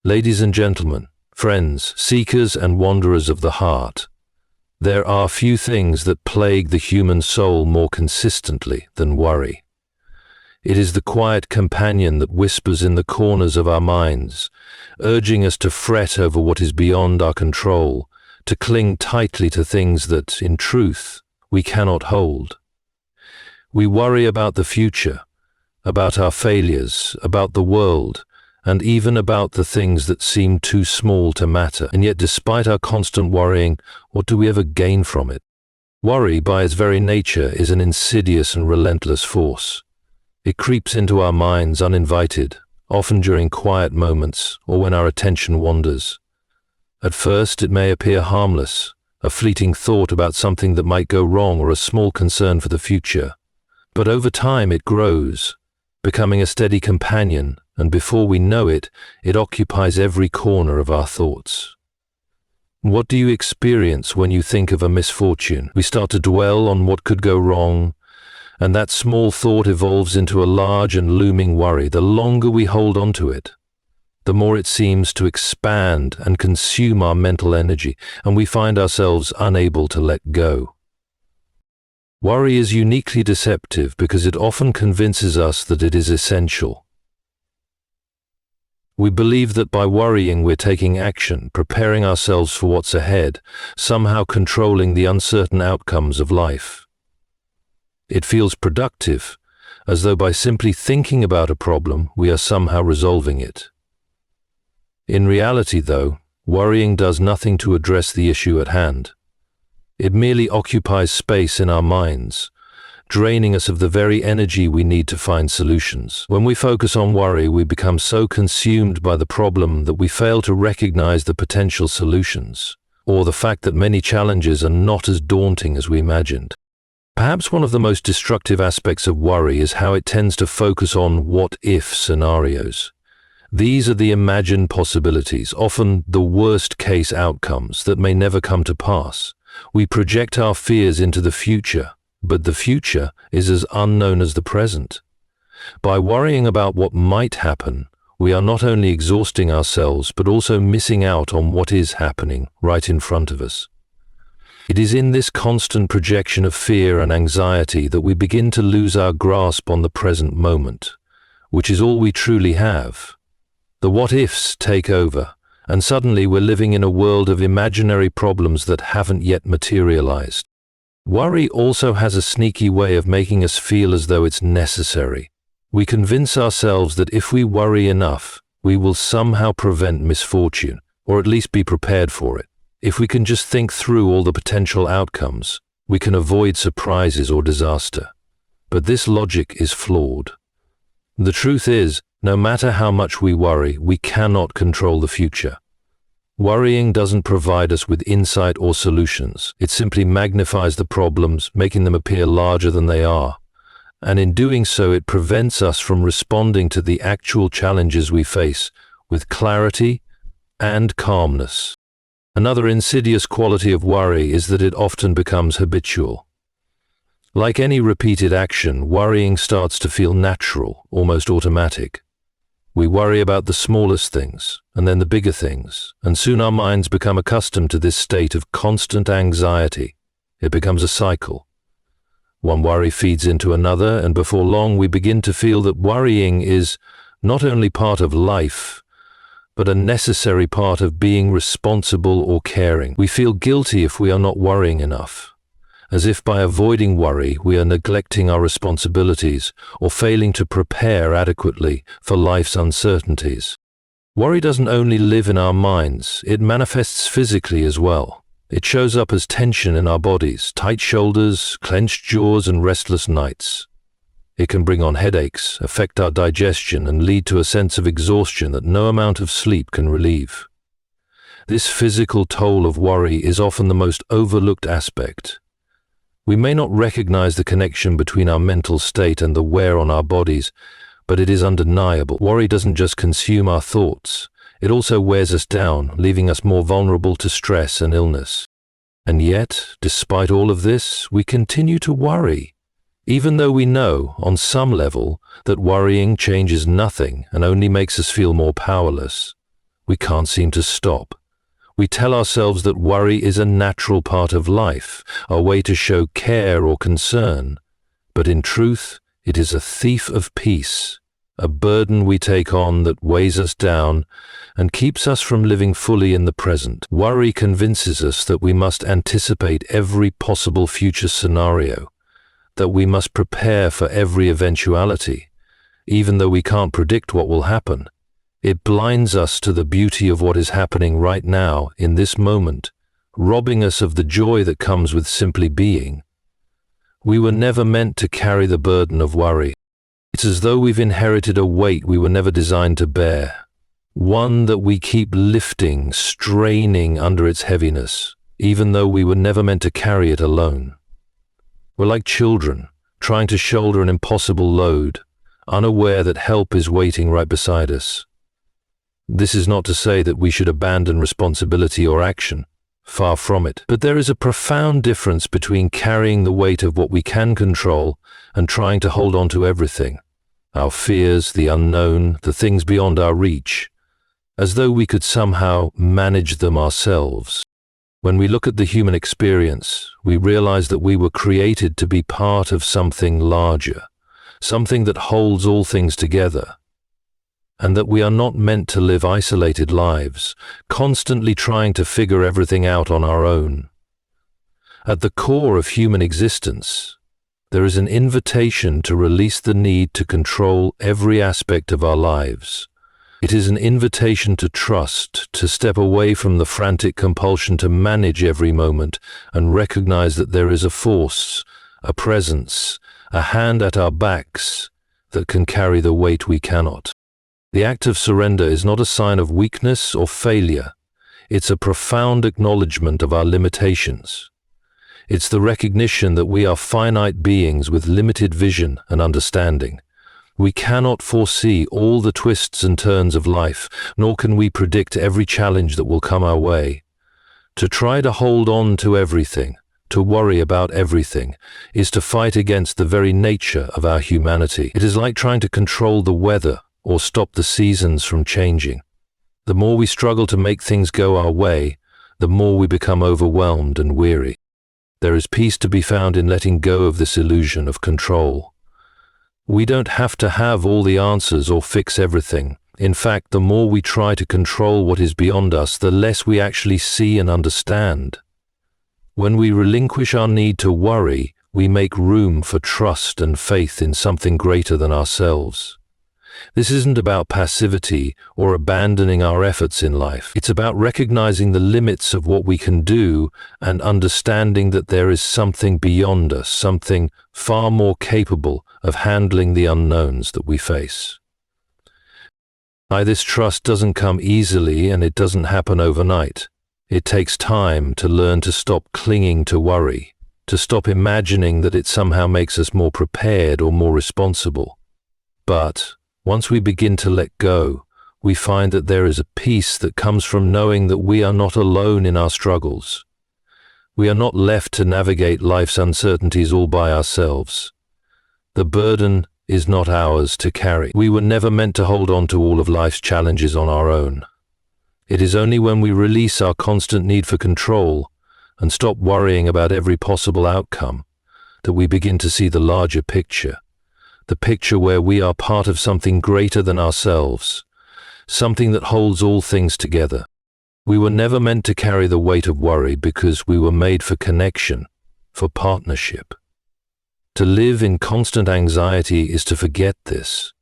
Ladies and gentlemen, friends, seekers and wanderers of the heart, there are few things that plague the human soul more consistently than worry. It is the quiet companion that whispers in the corners of our minds, urging us to fret over what is beyond our control, to cling tightly to things that, in truth, we cannot hold. We worry about the future, about our failures, about the world, and even about the things that seem too small to matter. And yet, despite our constant worrying, what do we ever gain from it? Worry, by its very nature, is an insidious and relentless force. It creeps into our minds uninvited, often during quiet moments or when our attention wanders. At first, it may appear harmless, a fleeting thought about something that might go wrong or a small concern for the future. But over time, it grows, becoming a steady companion, and before we know it, it occupies every corner of our thoughts. What do you experience when you think of a misfortune? We start to dwell on what could go wrong, and that small thought evolves into a large and looming worry. The longer we hold on to it, the more it seems to expand and consume our mental energy, and we find ourselves unable to let go. Worry is uniquely deceptive because it often convinces us that it is essential. We believe that by worrying we're taking action, preparing ourselves for what's ahead, somehow controlling the uncertain outcomes of life. It feels productive, as though by simply thinking about a problem, we are somehow resolving it. In reality, though, worrying does nothing to address the issue at hand. It merely occupies space in our minds, draining us of the very energy we need to find solutions. When we focus on worry, we become so consumed by the problem that we fail to recognize the potential solutions, or the fact that many challenges are not as daunting as we imagined. Perhaps one of the most destructive aspects of worry is how it tends to focus on what-if scenarios. These are the imagined possibilities, often the worst-case outcomes that may never come to pass. We project our fears into the future, but the future is as unknown as the present. By worrying about what might happen, we are not only exhausting ourselves, but also missing out on what is happening right in front of us. It is in this constant projection of fear and anxiety that we begin to lose our grasp on the present moment, which is all we truly have. The what-ifs take over, and suddenly we're living in a world of imaginary problems that haven't yet materialized. Worry also has a sneaky way of making us feel as though it's necessary. We convince ourselves that if we worry enough, we will somehow prevent misfortune, or at least be prepared for it. If we can just think through all the potential outcomes, we can avoid surprises or disaster. But this logic is flawed. The truth is, no matter how much we worry, we cannot control the future. Worrying doesn't provide us with insight or solutions. It simply magnifies the problems, making them appear larger than they are. And in doing so, it prevents us from responding to the actual challenges we face with clarity and calmness. Another insidious quality of worry is that it often becomes habitual. Like any repeated action, worrying starts to feel natural, almost automatic. We worry about the smallest things, and then the bigger things, and soon our minds become accustomed to this state of constant anxiety. It becomes a cycle. One worry feeds into another, and before long we begin to feel that worrying is not only part of life, but a necessary part of being responsible or caring. We feel guilty if we are not worrying enough, as if by avoiding worry we are neglecting our responsibilities or failing to prepare adequately for life's uncertainties. Worry doesn't only live in our minds, it manifests physically as well. It shows up as tension in our bodies, tight shoulders, clenched jaws, and restless nights. It can bring on headaches, affect our digestion, and lead to a sense of exhaustion that no amount of sleep can relieve. This physical toll of worry is often the most overlooked aspect. We may not recognize the connection between our mental state and the wear on our bodies, but it is undeniable. Worry doesn't just consume our thoughts, it also wears us down, leaving us more vulnerable to stress and illness. And yet, despite all of this, we continue to worry, even though we know, on some level, that worrying changes nothing and only makes us feel more powerless. we can't seem to stop. We tell ourselves that worry is a natural part of life, a way to show care or concern. But in truth, it is a thief of peace, a burden we take on that weighs us down and keeps us from living fully in the present. Worry convinces us that we must anticipate every possible future scenario, that we must prepare for every eventuality, even though we can't predict what will happen. It blinds us to the beauty of what is happening right now, in this moment, robbing us of the joy that comes with simply being. We were never meant to carry the burden of worry. It's as though we've inherited a weight we were never designed to bear, one that we keep lifting, straining under its heaviness, even though we were never meant to carry it alone. We're like children, trying to shoulder an impossible load, unaware that help is waiting right beside us. This is not to say that we should abandon responsibility or action. Far from it. But there is a profound difference between carrying the weight of what we can control and trying to hold on to everything. Our fears, the unknown, the things beyond our reach, as though we could somehow manage them ourselves. When we look at the human experience, we realize that we were created to be part of something larger, something that holds all things together, and that we are not meant to live isolated lives, constantly trying to figure everything out on our own. At the core of human existence, there is an invitation to release the need to control every aspect of our lives. It is an invitation to trust, to step away from the frantic compulsion to manage every moment and recognize that there is a force, a presence, a hand at our backs that can carry the weight we cannot. The act of surrender is not a sign of weakness or failure. It's a profound acknowledgement of our limitations. It's the recognition that we are finite beings with limited vision and understanding. We cannot foresee all the twists and turns of life, nor can we predict every challenge that will come our way. To try to hold on to everything, to worry about everything, is to fight against the very nature of our humanity. It is like trying to control the weather or stop the seasons from changing. The more we struggle to make things go our way, the more we become overwhelmed and weary. There is peace to be found in letting go of this illusion of control. We don't have to have all the answers or fix everything. In fact, the more we try to control what is beyond us, the less we actually see and understand. When we relinquish our need to worry, we make room for trust and faith in something greater than ourselves. This isn't about passivity or abandoning our efforts in life. It's about recognizing the limits of what we can do and understanding that there is something beyond us, something far more capable of handling the unknowns that we face. This trust doesn't come easily and it doesn't happen overnight. It takes time to learn to stop clinging to worry, to stop imagining that it somehow makes us more prepared or more responsible. But once we begin to let go, we find that there is a peace that comes from knowing that we are not alone in our struggles. We are not left to navigate life's uncertainties all by ourselves. The burden is not ours to carry. We were never meant to hold on to all of life's challenges on our own. It is only when we release our constant need for control and stop worrying about every possible outcome that we begin to see the larger picture. The picture where we are part of something greater than ourselves, something that holds all things together. We were never meant to carry the weight of worry because we were made for connection, for partnership. To live in constant anxiety is to forget this.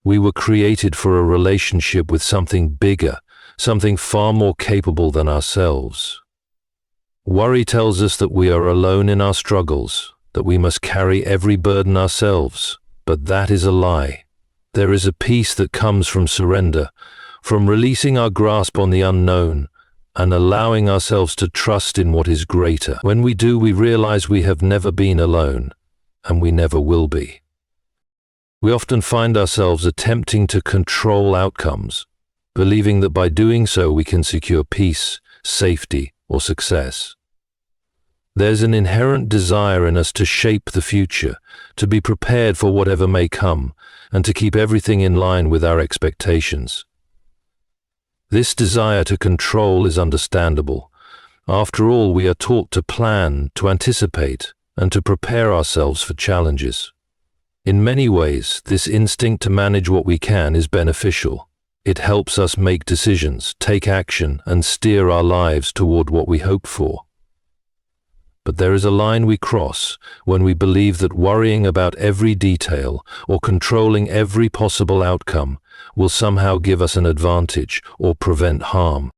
We were created for a relationship with something bigger, something far more capable than ourselves. Worry tells us that we are alone in our struggles, that we must carry every burden ourselves. But that is a lie. There is a peace that comes from surrender, from releasing our grasp on the unknown and allowing ourselves to trust in what is greater. When we do, we realize we have never been alone, and we never will be. We often find ourselves attempting to control outcomes, believing that by doing so we can secure peace, safety, or success. There's an inherent desire in us to shape the future, to be prepared for whatever may come, and to keep everything in line with our expectations. This desire to control is understandable. After all, we are taught to plan, to anticipate, and to prepare ourselves for challenges. In many ways, this instinct to manage what we can is beneficial. It helps us make decisions, take action, and steer our lives toward what we hope for. But there is a line we cross when we believe that worrying about every detail or controlling every possible outcome will somehow give us an advantage or prevent harm.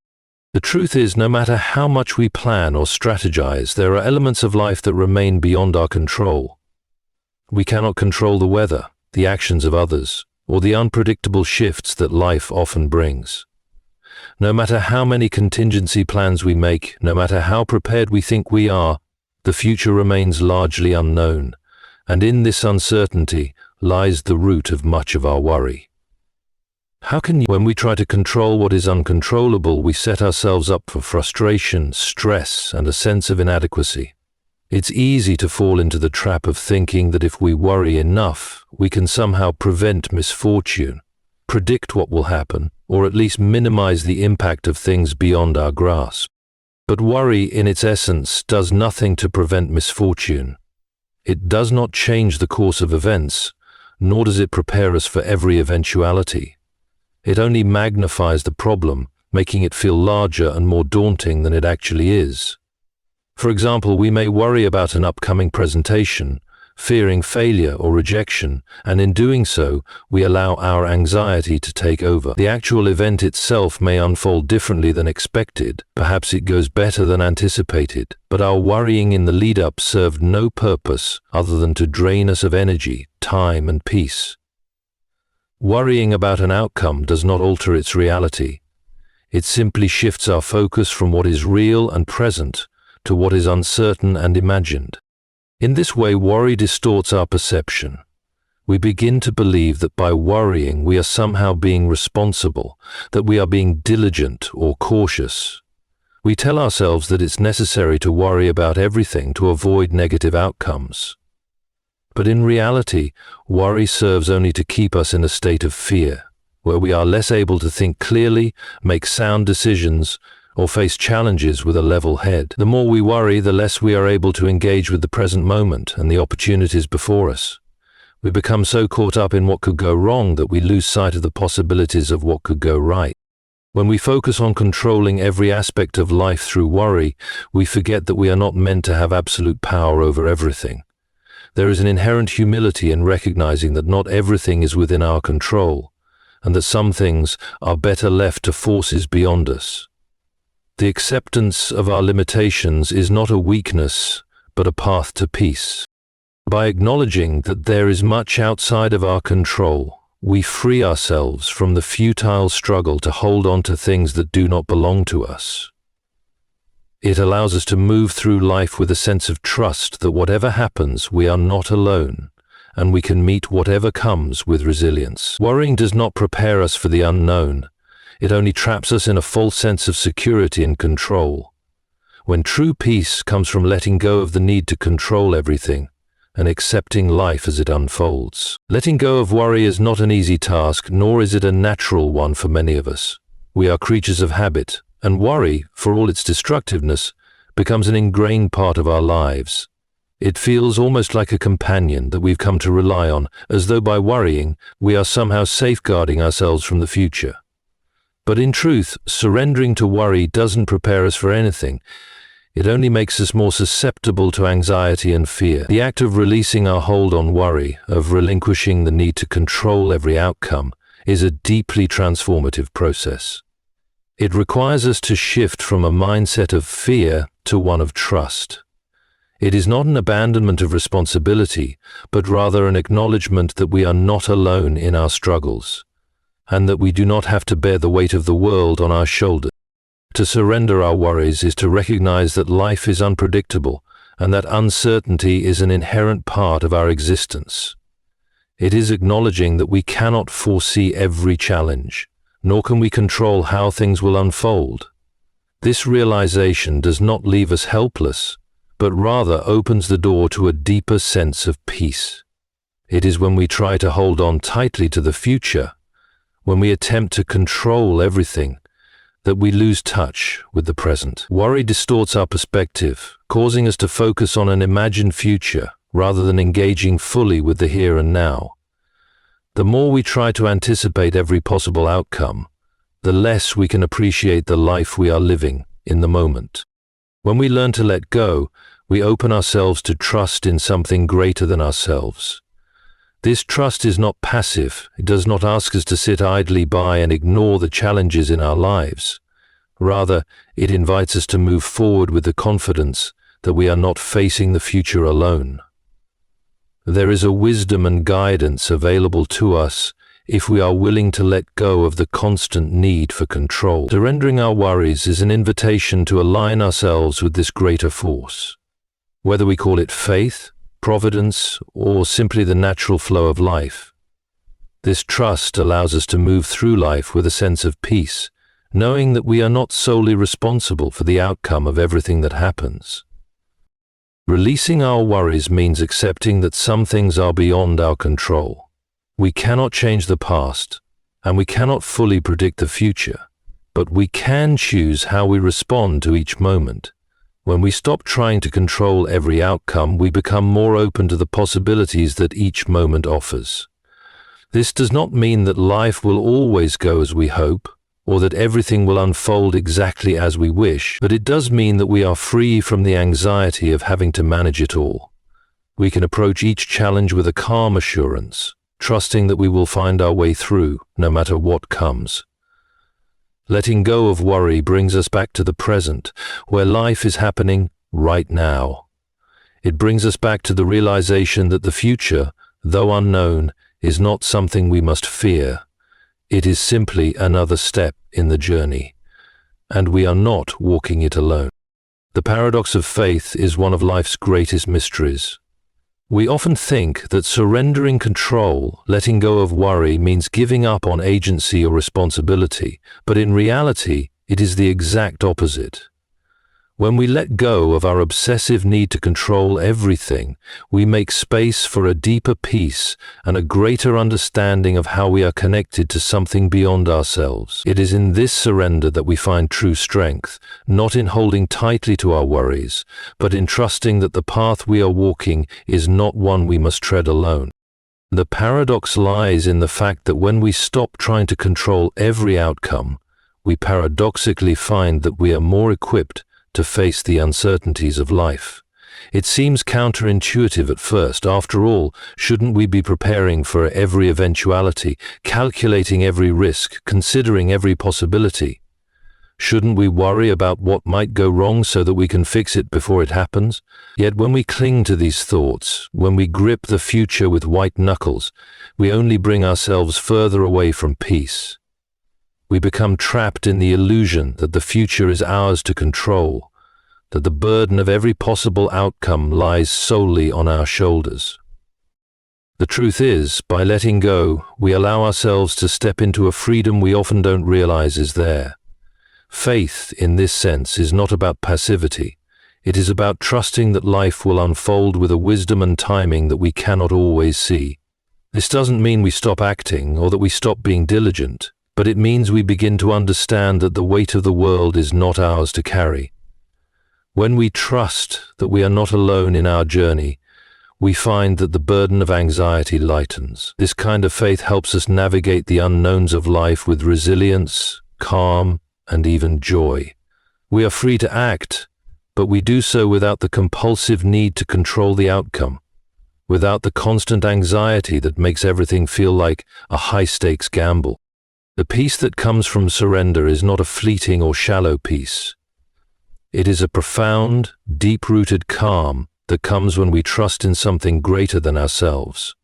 The truth is, no matter how much we plan or strategize, there are elements of life that remain beyond our control. We cannot control the weather, the actions of others, or the unpredictable shifts that life often brings. No matter how many contingency plans we make, no matter how prepared we think we are, the future remains largely unknown, and in this uncertainty lies the root of much of our worry. When we try to control what is uncontrollable, we set ourselves up for frustration, stress, and a sense of inadequacy. It's easy to fall into the trap of thinking that if we worry enough, we can somehow prevent misfortune, predict what will happen, or at least minimize the impact of things beyond our grasp. But worry, in its essence, does nothing to prevent misfortune. It does not change the course of events, nor does it prepare us for every eventuality. It only magnifies the problem, making it feel larger and more daunting than it actually is. For example, we may worry about an upcoming presentation, fearing failure or rejection, and in doing so, we allow our anxiety to take over. The actual event itself may unfold differently than expected, perhaps it goes better than anticipated, but our worrying in the lead-up served no purpose other than to drain us of energy, time, and peace. Worrying about an outcome does not alter its reality. It simply shifts our focus from what is real and present to what is uncertain and imagined. In this way, worry distorts our perception. We begin to believe that by worrying we are somehow being responsible, that we are being diligent or cautious. We tell ourselves that it's necessary to worry about everything to avoid negative outcomes. But in reality, worry serves only to keep us in a state of fear, where we are less able to think clearly, make sound decisions, or face challenges with a level head. The more we worry, the less we are able to engage with the present moment and the opportunities before us. We become so caught up in what could go wrong that we lose sight of the possibilities of what could go right. When we focus on controlling every aspect of life through worry, we forget that we are not meant to have absolute power over everything. There is an inherent humility in recognizing that not everything is within our control, and that some things are better left to forces beyond us. The acceptance of our limitations is not a weakness, but a path to peace. By acknowledging that there is much outside of our control, we free ourselves from the futile struggle to hold on to things that do not belong to us. It allows us to move through life with a sense of trust that whatever happens, we are not alone, and we can meet whatever comes with resilience. Worrying does not prepare us for the unknown. It only traps us in a false sense of security and control. When true peace comes from letting go of the need to control everything and accepting life as it unfolds. Letting go of worry is not an easy task, nor is it a natural one for many of us. We are creatures of habit, and worry, for all its destructiveness, becomes an ingrained part of our lives. It feels almost like a companion that we've come to rely on, as though by worrying, we are somehow safeguarding ourselves from the future. But in truth, surrendering to worry doesn't prepare us for anything. It only makes us more susceptible to anxiety and fear. The act of releasing our hold on worry, of relinquishing the need to control every outcome, is a deeply transformative process. It requires us to shift from a mindset of fear to one of trust. It is not an abandonment of responsibility, but rather an acknowledgement that we are not alone in our struggles, and that we do not have to bear the weight of the world on our shoulders. To surrender our worries is to recognize that life is unpredictable and that uncertainty is an inherent part of our existence. It is acknowledging that we cannot foresee every challenge, nor can we control how things will unfold. This realization does not leave us helpless, but rather opens the door to a deeper sense of peace. It is when we try to hold on tightly to the future, when we attempt to control everything, that we lose touch with the present. Worry distorts our perspective, causing us to focus on an imagined future rather than engaging fully with the here and now. The more we try to anticipate every possible outcome, the less we can appreciate the life we are living in the moment. When we learn to let go, we open ourselves to trust in something greater than ourselves. This trust is not passive. It does not ask us to sit idly by and ignore the challenges in our lives. Rather, it invites us to move forward with the confidence that we are not facing the future alone. There is a wisdom and guidance available to us if we are willing to let go of the constant need for control. Surrendering our worries is an invitation to align ourselves with this greater force. Whether we call it faith, providence, or simply the natural flow of life, this trust allows us to move through life with a sense of peace, knowing that we are not solely responsible for the outcome of everything that happens. Releasing our worries means accepting that some things are beyond our control. We cannot change the past, and we cannot fully predict the future, but we can choose how we respond to each moment. When we stop trying to control every outcome, we become more open to the possibilities that each moment offers. This does not mean that life will always go as we hope, or that everything will unfold exactly as we wish, but it does mean that we are free from the anxiety of having to manage it all. We can approach each challenge with a calm assurance, trusting that we will find our way through, no matter what comes. Letting go of worry brings us back to the present, where life is happening right now. It brings us back to the realization that the future, though unknown, is not something we must fear. It is simply another step in the journey, and we are not walking it alone. The paradox of faith is one of life's greatest mysteries. We often think that surrendering control, letting go of worry, means giving up on agency or responsibility, but in reality, it is the exact opposite. When we let go of our obsessive need to control everything, we make space for a deeper peace and a greater understanding of how we are connected to something beyond ourselves. It is in this surrender that we find true strength, not in holding tightly to our worries, but in trusting that the path we are walking is not one we must tread alone. The paradox lies in the fact that when we stop trying to control every outcome, we paradoxically find that we are more equipped to face the uncertainties of life. It seems counterintuitive at first. After all, shouldn't we be preparing for every eventuality, calculating every risk, considering every possibility? Shouldn't we worry about what might go wrong so that we can fix it before it happens? Yet when we cling to these thoughts, when we grip the future with white knuckles, we only bring ourselves further away from peace. We become trapped in the illusion that the future is ours to control, that the burden of every possible outcome lies solely on our shoulders. The truth is, by letting go, we allow ourselves to step into a freedom we often don't realize is there. Faith, in this sense, is not about passivity. It is about trusting that life will unfold with a wisdom and timing that we cannot always see. This doesn't mean we stop acting or that we stop being diligent, but it means we begin to understand that the weight of the world is not ours to carry. When we trust that we are not alone in our journey, we find that the burden of anxiety lightens. This kind of faith helps us navigate the unknowns of life with resilience, calm, and even joy. We are free to act, but we do so without the compulsive need to control the outcome, without the constant anxiety that makes everything feel like a high-stakes gamble. The peace that comes from surrender is not a fleeting or shallow peace. It is a profound, deep-rooted calm that comes when we trust in something greater than ourselves.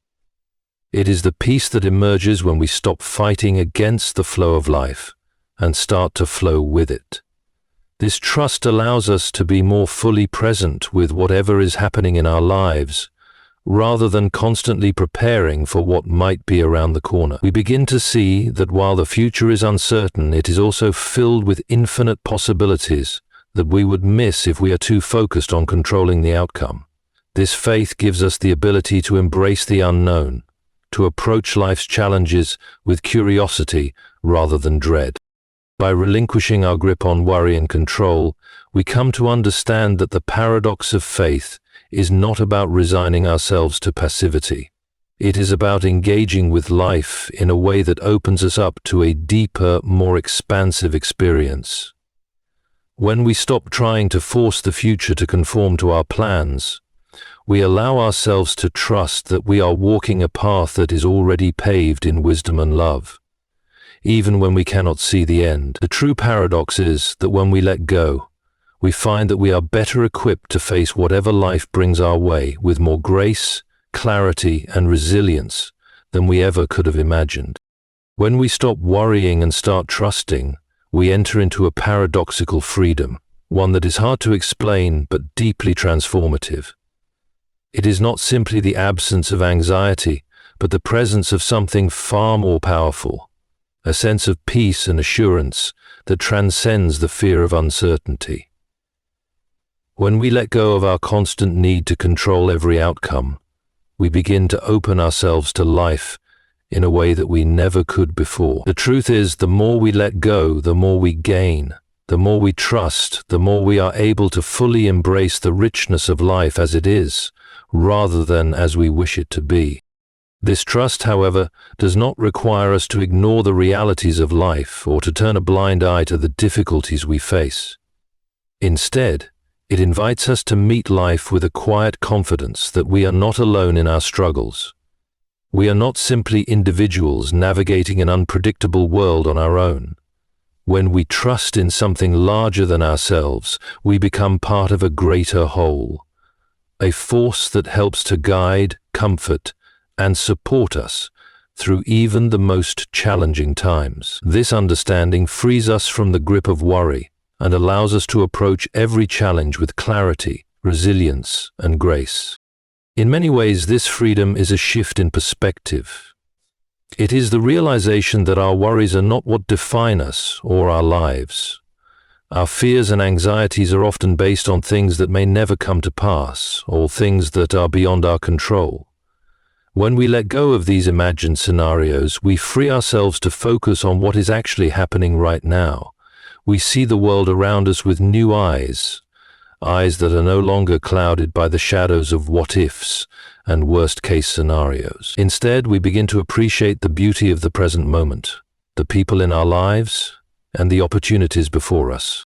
It is the peace that emerges when we stop fighting against the flow of life and start to flow with it. This trust allows us to be more fully present with whatever is happening in our lives, rather than constantly preparing for what might be around the corner. We begin to see that while the future is uncertain, it is also filled with infinite possibilities that we would miss if we are too focused on controlling the outcome. This faith gives us the ability to embrace the unknown, to approach life's challenges with curiosity rather than dread. By relinquishing our grip on worry and control, we come to understand that the paradox of faith is not about resigning ourselves to passivity. It is about engaging with life in a way that opens us up to a deeper, more expansive experience. When we stop trying to force the future to conform to our plans, we allow ourselves to trust that we are walking a path that is already paved in wisdom and love. Even when we cannot see the end, the true paradox is that when we let go, we find that we are better equipped to face whatever life brings our way with more grace, clarity, and resilience than we ever could have imagined. When we stop worrying and start trusting, we enter into a paradoxical freedom, one that is hard to explain but deeply transformative. It is not simply the absence of anxiety, but the presence of something far more powerful, a sense of peace and assurance that transcends the fear of uncertainty. When we let go of our constant need to control every outcome, we begin to open ourselves to life in a way that we never could before. The truth is, the more we let go, the more we gain. The more we trust, the more we are able to fully embrace the richness of life as it is, rather than as we wish it to be. This trust, however, does not require us to ignore the realities of life or to turn a blind eye to the difficulties we face. Instead, it invites us to meet life with a quiet confidence that we are not alone in our struggles. We are not simply individuals navigating an unpredictable world on our own. When we trust in something larger than ourselves, we become part of a greater whole, a force that helps to guide, comfort, and support us through even the most challenging times. This understanding frees us from the grip of worry and allows us to approach every challenge with clarity, resilience, and grace. In many ways, this freedom is a shift in perspective. It is the realization that our worries are not what define us or our lives. Our fears and anxieties are often based on things that may never come to pass, or things that are beyond our control. When we let go of these imagined scenarios, we free ourselves to focus on what is actually happening right now. We see the world around us with new eyes that are no longer clouded by the shadows of what-ifs and worst-case scenarios. Instead, we begin to appreciate the beauty of the present moment, the people in our lives, and the opportunities before us.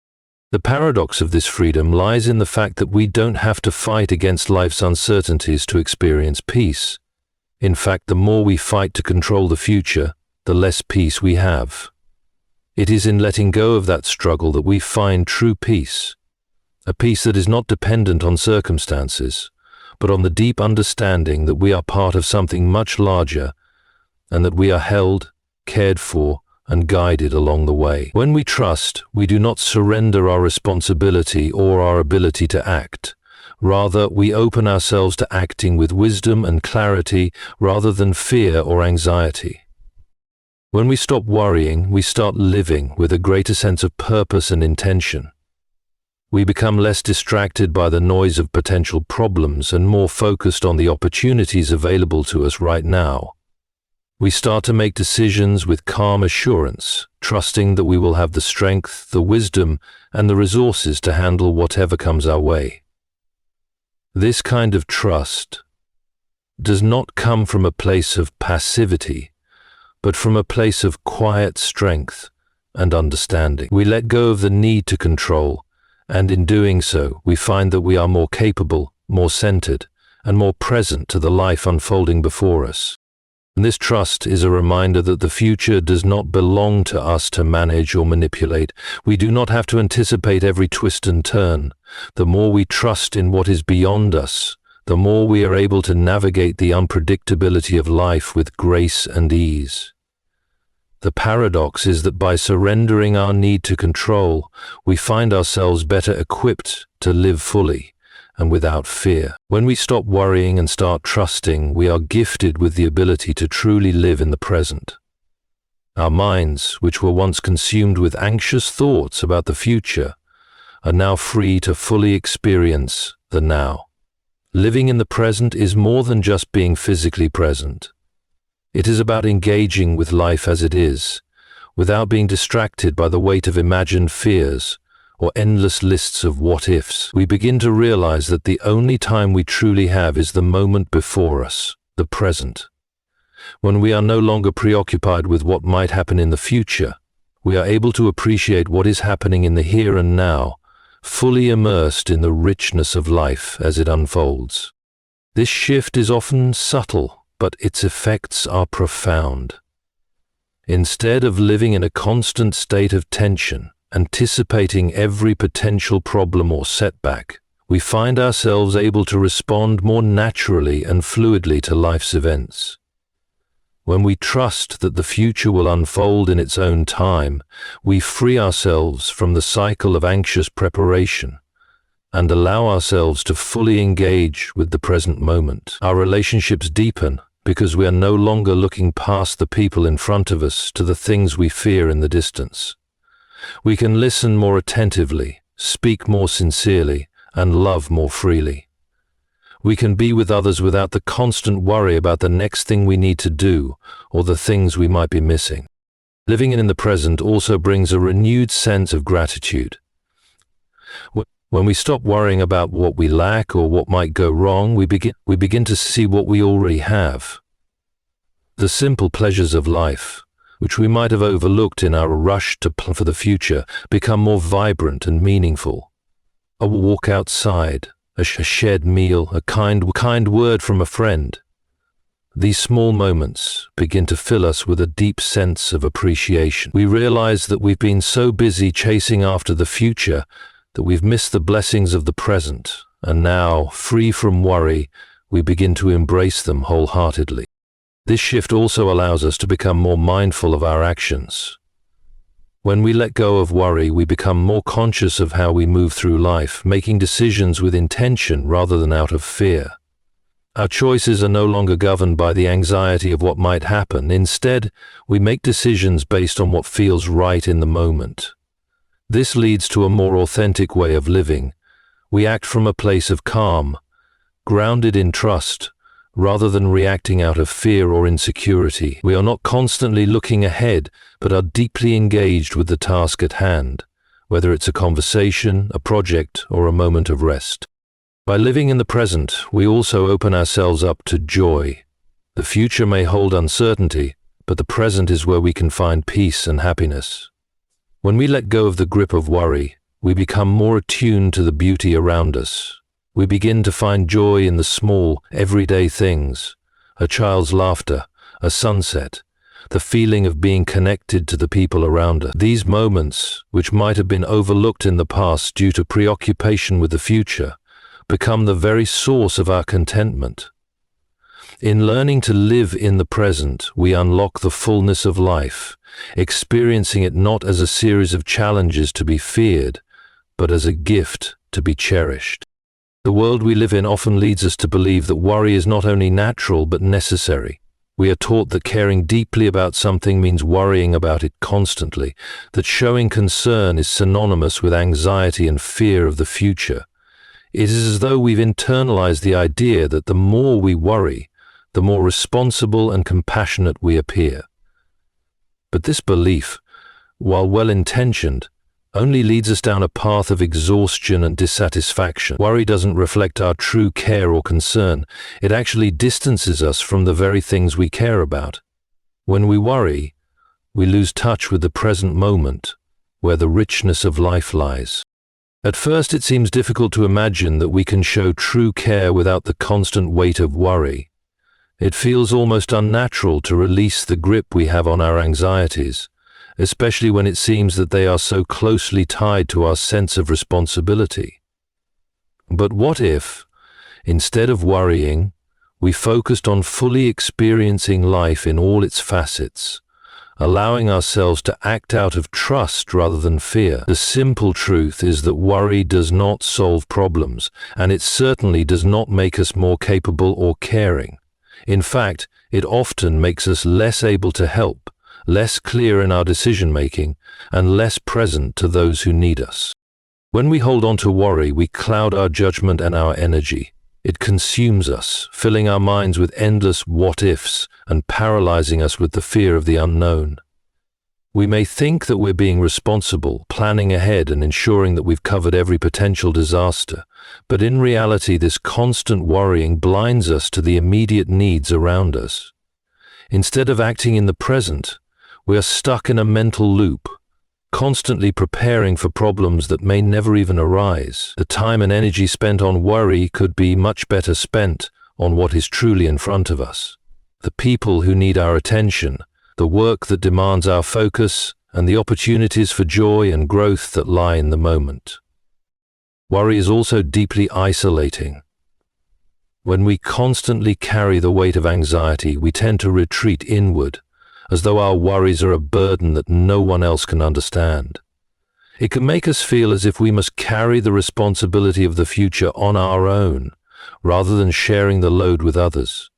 The paradox of this freedom lies in the fact that we don't have to fight against life's uncertainties to experience peace. In fact, the more we fight to control the future, the less peace we have. It is in letting go of that struggle that we find true peace, a peace that is not dependent on circumstances, but on the deep understanding that we are part of something much larger and that we are held, cared for, and guided along the way. When we trust, we do not surrender our responsibility or our ability to act. Rather, we open ourselves to acting with wisdom and clarity rather than fear or anxiety. When we stop worrying, we start living with a greater sense of purpose and intention. We become less distracted by the noise of potential problems and more focused on the opportunities available to us right now. We start to make decisions with calm assurance, trusting that we will have the strength, the wisdom, and the resources to handle whatever comes our way. This kind of trust does not come from a place of passivity, but from a place of quiet strength and understanding. We let go of the need to control, and in doing so, we find that we are more capable, more centered, and more present to the life unfolding before us. And this trust is a reminder that the future does not belong to us to manage or manipulate. We do not have to anticipate every twist and turn. The more we trust in what is beyond us, the more we are able to navigate the unpredictability of life with grace and ease. The paradox is that by surrendering our need to control, we find ourselves better equipped to live fully and without fear. When we stop worrying and start trusting, we are gifted with the ability to truly live in the present. Our minds, which were once consumed with anxious thoughts about the future, are now free to fully experience the now. Living in the present is more than just being physically present. It is about engaging with life as it is, without being distracted by the weight of imagined fears or endless lists of what-ifs. We begin to realize that the only time we truly have is the moment before us, the present. When we are no longer preoccupied with what might happen in the future, we are able to appreciate what is happening in the here and now, fully immersed in the richness of life as it unfolds. This shift is often subtle, but its effects are profound. Instead of living in a constant state of tension, anticipating every potential problem or setback, we find ourselves able to respond more naturally and fluidly to life's events. When we trust that the future will unfold in its own time, we free ourselves from the cycle of anxious preparation and allow ourselves to fully engage with the present moment. Our relationships deepen because we are no longer looking past the people in front of us to the things we fear in the distance. We can listen more attentively, speak more sincerely, and love more freely. We can be with others without the constant worry about the next thing we need to do or the things we might be missing. Living in the present also brings a renewed sense of gratitude. When we stop worrying about what we lack or what might go wrong, we begin to see what we already have. The simple pleasures of life, which we might have overlooked in our rush to plan for the future, become more vibrant and meaningful. A walk outside, a shared meal, a kind word from a friend. These small moments begin to fill us with a deep sense of appreciation. We realize that we've been so busy chasing after the future that we've missed the blessings of the present, and now, free from worry, we begin to embrace them wholeheartedly. This shift also allows us to become more mindful of our actions. When we let go of worry, we become more conscious of how we move through life, making decisions with intention rather than out of fear. Our choices are no longer governed by the anxiety of what might happen. Instead, we make decisions based on what feels right in the moment. This leads to a more authentic way of living. We act from a place of calm, grounded in trust, rather than reacting out of fear or insecurity. We are not constantly looking ahead, but are deeply engaged with the task at hand, whether it's a conversation, a project, or a moment of rest. By living in the present, we also open ourselves up to joy. The future may hold uncertainty, but the present is where we can find peace and happiness. When we let go of the grip of worry, we become more attuned to the beauty around us. We begin to find joy in the small, everyday things, a child's laughter, a sunset, the feeling of being connected to the people around us. These moments, which might have been overlooked in the past due to preoccupation with the future, become the very source of our contentment. In learning to live in the present, we unlock the fullness of life, experiencing it not as a series of challenges to be feared, but as a gift to be cherished. The world we live in often leads us to believe that worry is not only natural but necessary. We are taught that caring deeply about something means worrying about it constantly, that showing concern is synonymous with anxiety and fear of the future. It is as though we've internalized the idea that the more we worry, the more responsible and compassionate we appear. But this belief, while well-intentioned, only leads us down a path of exhaustion and dissatisfaction. Worry doesn't reflect our true care or concern. It actually distances us from the very things we care about. When we worry, we lose touch with the present moment, where the richness of life lies. At first, it seems difficult to imagine that we can show true care without the constant weight of worry. It feels almost unnatural to release the grip we have on our anxieties, especially when it seems that they are so closely tied to our sense of responsibility. But what if, instead of worrying, we focused on fully experiencing life in all its facets, allowing ourselves to act out of trust rather than fear? The simple truth is that worry does not solve problems, and it certainly does not make us more capable or caring. In fact, it often makes us less able to help, less clear in our decision-making, and less present to those who need us. When we hold on to worry, we cloud our judgment and our energy. It consumes us, filling our minds with endless what-ifs and paralyzing us with the fear of the unknown. We may think that we're being responsible, planning ahead and ensuring that we've covered every potential disaster, but in reality this constant worrying blinds us to the immediate needs around us. Instead of acting in the present, we are stuck in a mental loop, constantly preparing for problems that may never even arise. The time and energy spent on worry could be much better spent on what is truly in front of us. The people who need our attention, the work that demands our focus, and the opportunities for joy and growth that lie in the moment. Worry is also deeply isolating. When we constantly carry the weight of anxiety, we tend to retreat inward, as though our worries are a burden that no one else can understand. It can make us feel as if we must carry the responsibility of the future on our own, rather than sharing the load with others.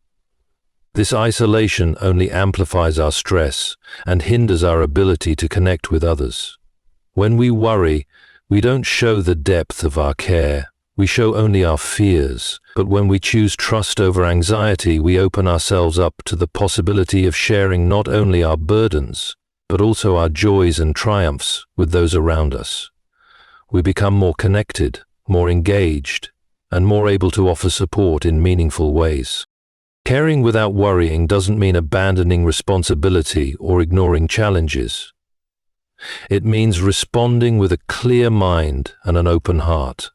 This isolation only amplifies our stress and hinders our ability to connect with others. When we worry, we don't show the depth of our care. We show only our fears, but when we choose trust over anxiety, we open ourselves up to the possibility of sharing not only our burdens, but also our joys and triumphs with those around us. We become more connected, more engaged, and more able to offer support in meaningful ways. Caring without worrying doesn't mean abandoning responsibility or ignoring challenges. It means responding with a clear mind and an open heart.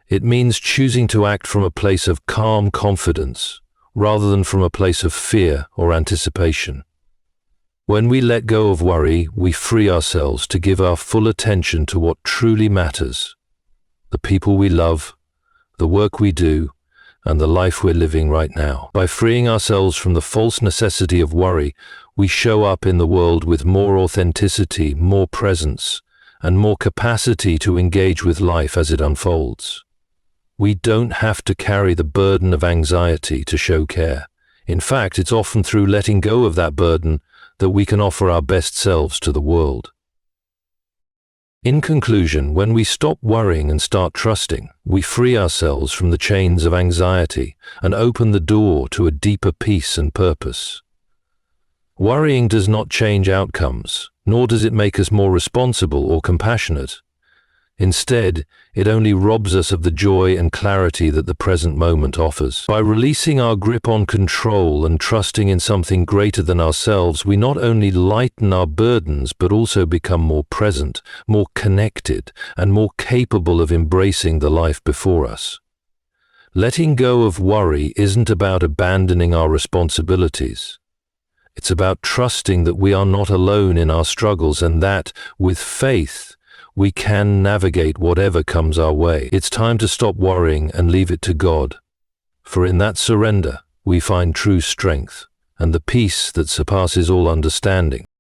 It means choosing to act from a place of calm confidence, rather than from a place of fear or anticipation. When we let go of worry, we free ourselves to give our full attention to what truly matters: the people we love, the work we do, and the life we're living right now. By freeing ourselves from the false necessity of worry, we show up in the world with more authenticity, more presence, and more capacity to engage with life as it unfolds. We don't have to carry the burden of anxiety to show care. In fact, it's often through letting go of that burden that we can offer our best selves to the world. In conclusion, when we stop worrying and start trusting, we free ourselves from the chains of anxiety and open the door to a deeper peace and purpose. Worrying does not change outcomes, nor does it make us more responsible or compassionate. Instead, it only robs us of the joy and clarity that the present moment offers. By releasing our grip on control and trusting in something greater than ourselves, we not only lighten our burdens, but also become more present, more connected, and more capable of embracing the life before us. Letting go of worry isn't about abandoning our responsibilities. It's about trusting that we are not alone in our struggles and that, with faith, we can navigate whatever comes our way. It's time to stop worrying and leave it to God. For in that surrender, we find true strength and the peace that surpasses all understanding.